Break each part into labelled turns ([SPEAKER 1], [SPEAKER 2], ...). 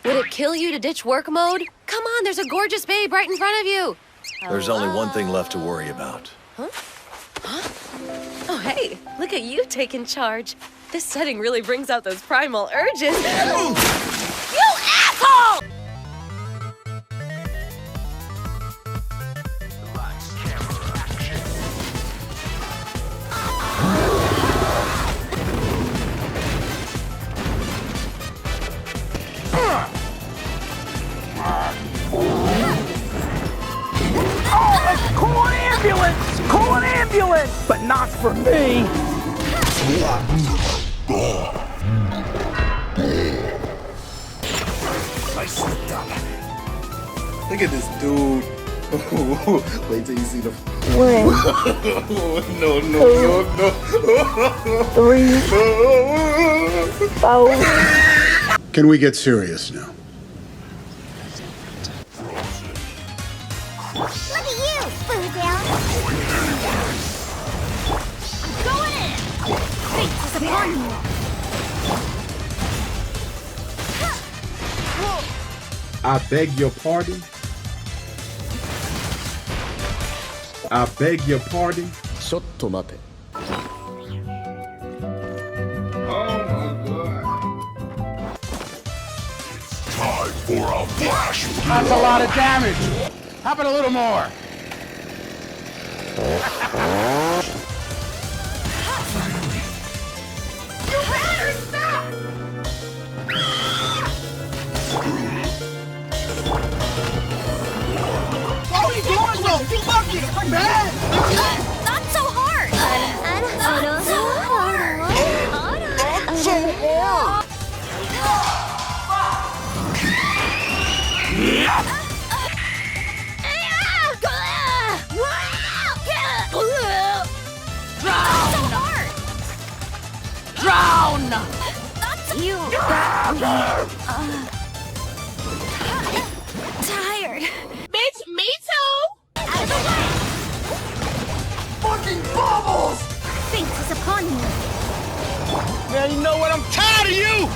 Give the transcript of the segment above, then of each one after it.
[SPEAKER 1] Would it kill you to ditch work mode? Come on, there's a gorgeous babe right in front of you.
[SPEAKER 2] There's only one thing left to worry about.
[SPEAKER 1] Huh? Oh, hey, look at you taking charge. This setting really brings out those primal urges. You asshole!
[SPEAKER 3] Call an ambulance! Call an ambulance! But not for me!
[SPEAKER 4] I slipped up. Look at this dude. Wait till you see the...
[SPEAKER 3] One,
[SPEAKER 4] no.
[SPEAKER 3] 3, 4.
[SPEAKER 5] Can we get serious now?
[SPEAKER 6] Look at you, food down. Go in! Fate is upon you.
[SPEAKER 7] I beg your pardon. I beg your pardon.
[SPEAKER 2] ちょっと待て。
[SPEAKER 7] Oh my god.
[SPEAKER 8] Time for a flash.
[SPEAKER 3] That's a lot of damage. How about a little more?
[SPEAKER 6] You better stop!
[SPEAKER 3] What are you doing though? You fucking man!
[SPEAKER 6] Not so hard! Not so hard!
[SPEAKER 3] Not so hard!
[SPEAKER 6] Drown! You got me. Tired.
[SPEAKER 3] Bitch, me too!
[SPEAKER 6] Out of the way!
[SPEAKER 3] Fucking bubbles!
[SPEAKER 6] Fate is upon you.
[SPEAKER 3] Man, you know what? I'm tired of you!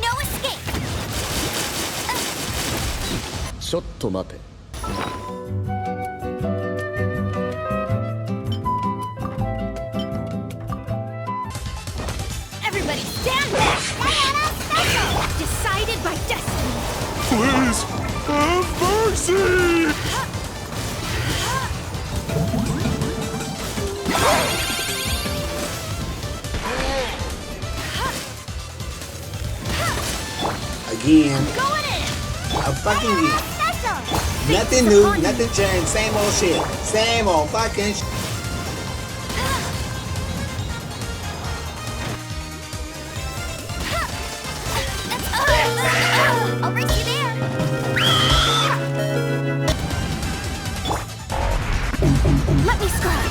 [SPEAKER 6] No escape.
[SPEAKER 2] ちょっと待て。
[SPEAKER 6] Everybody stand back! Decided by destiny.
[SPEAKER 8] Please, have mercy.
[SPEAKER 4] Again.
[SPEAKER 6] Going in.
[SPEAKER 4] A fucking again.
[SPEAKER 6] That's all.
[SPEAKER 4] Nothing new, nothing changed. Same old shit. Same old fucking shit.
[SPEAKER 6] I'll race you there. Let me scry.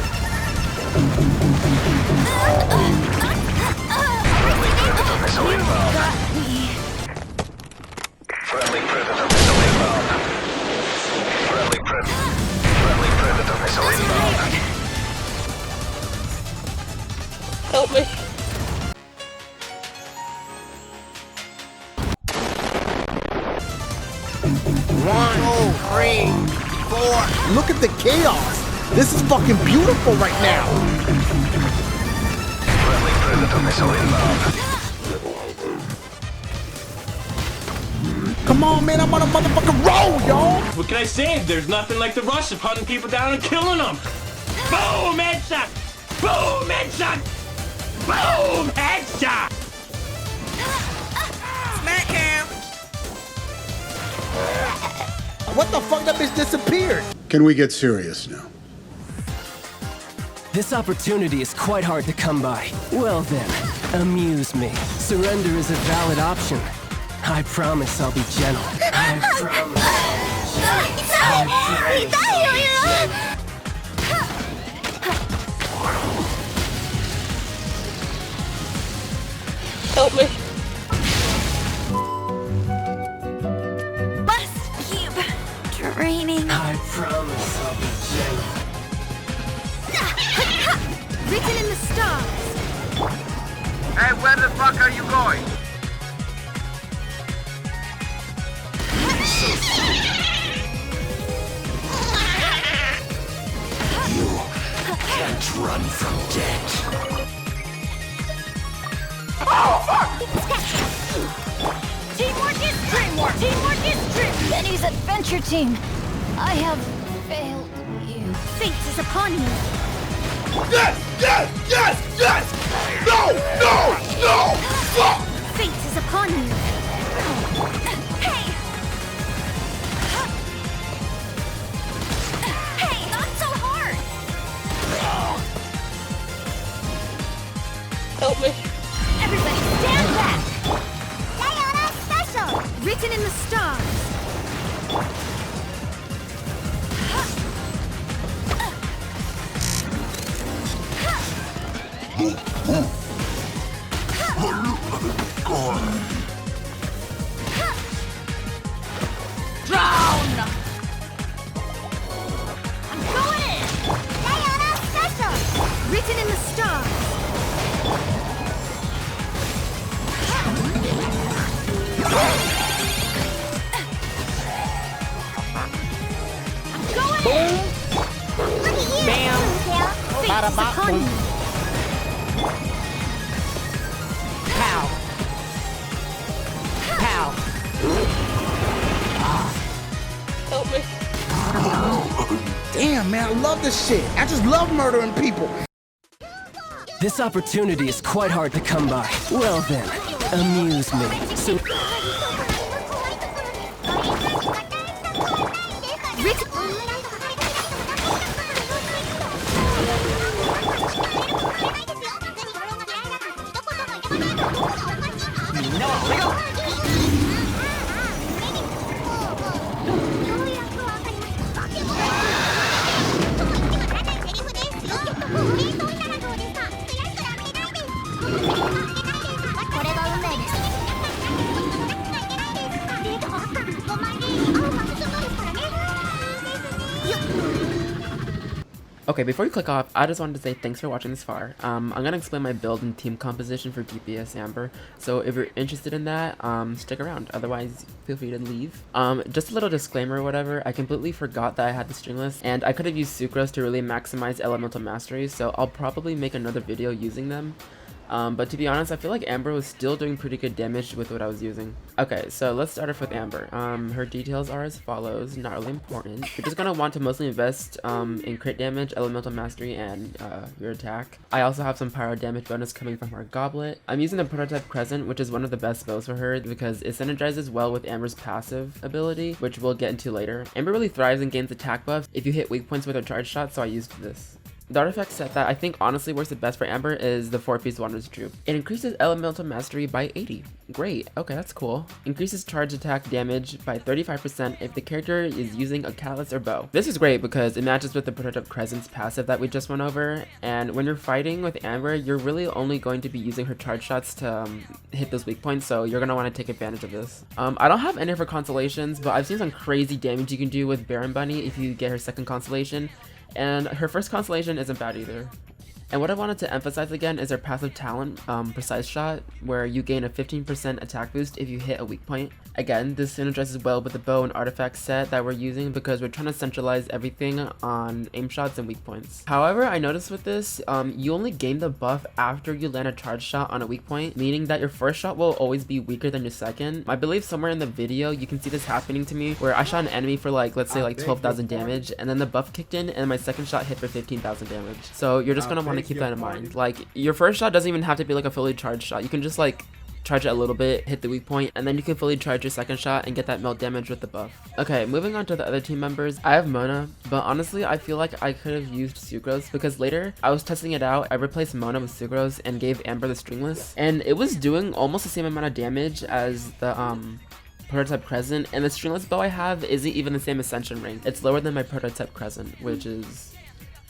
[SPEAKER 9] Friendly predator missile inbound. Friendly predator missile inbound.
[SPEAKER 1] Help me.
[SPEAKER 3] Look at the chaos! This is fucking beautiful right now!
[SPEAKER 9] Friendly predator missile inbound.
[SPEAKER 3] Come on, man, I'm on a motherfucking roll, y'all!
[SPEAKER 10] What can I say? There's nothing like the rush of hunting people down and killing them. Boom, headshot! Boom, headshot! Boom, headshot!
[SPEAKER 3] Smack him! What the fuck? That bitch disappeared!
[SPEAKER 5] Can we get serious now?
[SPEAKER 11] This opportunity is quite hard to come by. Well then, amuse me. Surrender is a valid option. I promise I'll be gentle. I promise.
[SPEAKER 1] Help me.
[SPEAKER 6] Must keep training.
[SPEAKER 11] I promise I'll be gentle.
[SPEAKER 9] Hey, where the fuck are you going?
[SPEAKER 8] You can't run from death.
[SPEAKER 3] Oh, fuck!
[SPEAKER 6] Teamwork is dreamwork! Teamwork is dream! Benny's adventure team! I have failed you. Fate is upon you!
[SPEAKER 3] Yes! Yes! Yes! Yes! No! No! No! Fuck!
[SPEAKER 6] Fate is upon you! Hey! Hey! Not so hard!
[SPEAKER 1] Help me.
[SPEAKER 6] Everybody stand back! Diana Special! Written in the stars! Drown! I'm going in! Diana Special! Written in the stars! I'm going in! Look at you! Bam! Fate is upon you!
[SPEAKER 3] Pow! Pow!
[SPEAKER 1] Help me.
[SPEAKER 3] Damn, man, I love this shit. I just love murdering people.
[SPEAKER 11] This opportunity is quite hard to come by. Well then, amuse me. So
[SPEAKER 12] Okay, before you click off, I just wanted to say thanks for watching this far. I'm gonna explain my build and team composition for DPS Amber, so if you're interested in that, stick around. Otherwise, feel free to leave. Just a little disclaimer or whatever, I completely forgot that I had the string list, and I could have used sucrose to really maximize elemental mastery, so I'll probably make another video using them. But to be honest, I feel like Amber was still doing pretty good damage with what I was using. Okay, so let's start off with Amber. Her details are as follows, not really important. You're just gonna want to mostly invest in crit damage, elemental mastery, and your attack. I also have some pyro damage bonus coming from her goblet. I'm using the prototype crescent, which is one of the best spells for her because it synergizes well with Amber's passive ability, which we'll get into later. Amber really thrives and gains attack buffs if you hit weak points with her charge shot, so I used this. The artifact set that I think honestly works the best for Amber is the 4-piece Wanderer's Droop. It increases elemental mastery by 80. Great, okay, that's cool. Increases charge attack damage by 35% if the character is using a cutlass or bow. This is great because it matches with the prototype Crescent's passive that we just went over, and when you're fighting with Amber, you're really only going to be using her charge shots to hit those weak points, so you're gonna want to take advantage of this. I don't have any of her constellations, but I've seen some crazy damage you can do with Baron Bunny if you get her second constellation. And her first constellation isn't bad either. And what I wanted to emphasize again is her passive talent, Precise Shot, where you gain a 15% attack boost if you hit a weak point. Again, this synergizes well with the bow and artifact set that we're using because we're trying to centralize everything on aim shots and weak points. However, I noticed with this, you only gain the buff after you land a charge shot on a weak point, meaning that your first shot will always be weaker than your second. I believe somewhere in the video you can see this happening to me where I shot an enemy for like, let's say like 12,000 damage, and then the buff kicked in and my second shot hit for 15,000 damage. So you're just gonna want to keep that in mind. Like, your first shot doesn't even have to be like a fully charged shot. You can just like charge it a little bit, hit the weak point, and then you can fully charge your second shot and get that melt damage with the buff. Okay, moving on to the other team members. I have Mona, but honestly I feel like I could have used Sucrose because later I was testing it out. I replaced Mona with Sucrose and gave Amber the stringless, and it was doing almost the same amount of damage as the prototype Crescent, and the stringless bow I have isn't even the same ascension rank. It's lower than my prototype Crescent, which is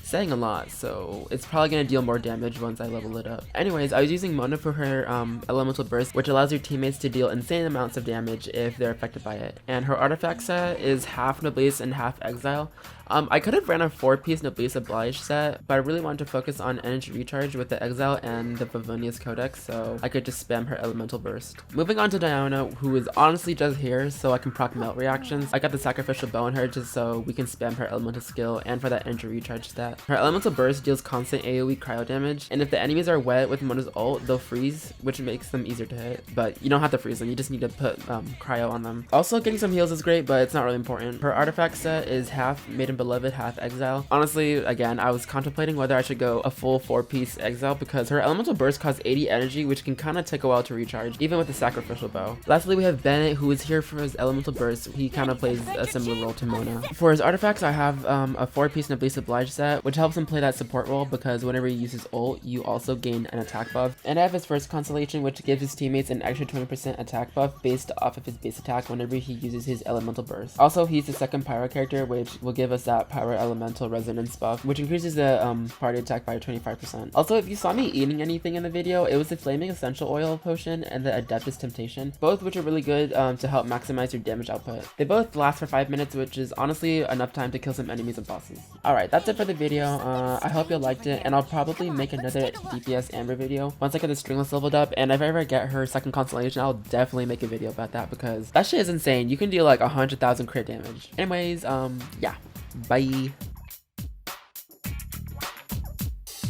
[SPEAKER 12] saying a lot, so it's probably gonna deal more damage once I level it up. Anyways, I was using Mona for her elemental burst, which allows your teammates to deal insane amounts of damage if they're affected by it. And her artifact set is half Noblesse and half Exile. I could have ran a 4-piece Noblesse Oblige set, but I really wanted to focus on energy recharge with the Exile and the Favonius Codex, so I could just spam her elemental burst. Moving on to Diana, who is honestly just here so I can proc melt reactions. I got the sacrificial bow in her just so we can spam her elemental skill and for that energy recharge stat. Her elemental burst deals constant AoE cryo damage, and if the enemies are wet with Mona's ult, they'll freeze, which makes them easier to hit. But you don't have to freeze them, you just need to put cryo on them. Also, getting some heals is great, but it's not really important. Her artifact set is half Maiden Beloved, half Exile. Honestly, again, I was contemplating whether I should go a full 4-piece Exile because her elemental burst costs 80 energy, which can kind of take a while to recharge, even with the sacrificial bow. Lastly, we have Bennett, who is here for his elemental burst. He kind of plays a similar role to Mona. For his artifacts, I have a 4-piece Noblesse Oblige set, which helps him play that support role because whenever he uses ult, you also gain an attack buff. And I have his first constellation, which gives his teammates an extra 20% attack buff based off of his base attack whenever he uses his elemental burst. Also, he's the second pyro character, which will give us that pyro elemental resonance buff, which increases the party attack by 25%. Also, if you saw me eating anything in the video, it was the Flaming Essential Oil potion and the Adeptus Temptation, both which are really good to help maximize your damage output. They both last for 5 minutes, which is honestly enough time to kill some enemies and bosses. Alright, that's it for the video. I hope you liked it, and I'll probably make another DPS Amber video once I get the stringless leveled up, and if I ever get her second constellation, I'll definitely make a video about that because that shit is insane. You can deal like 100,000 crit damage. Anyways, yeah. Bye.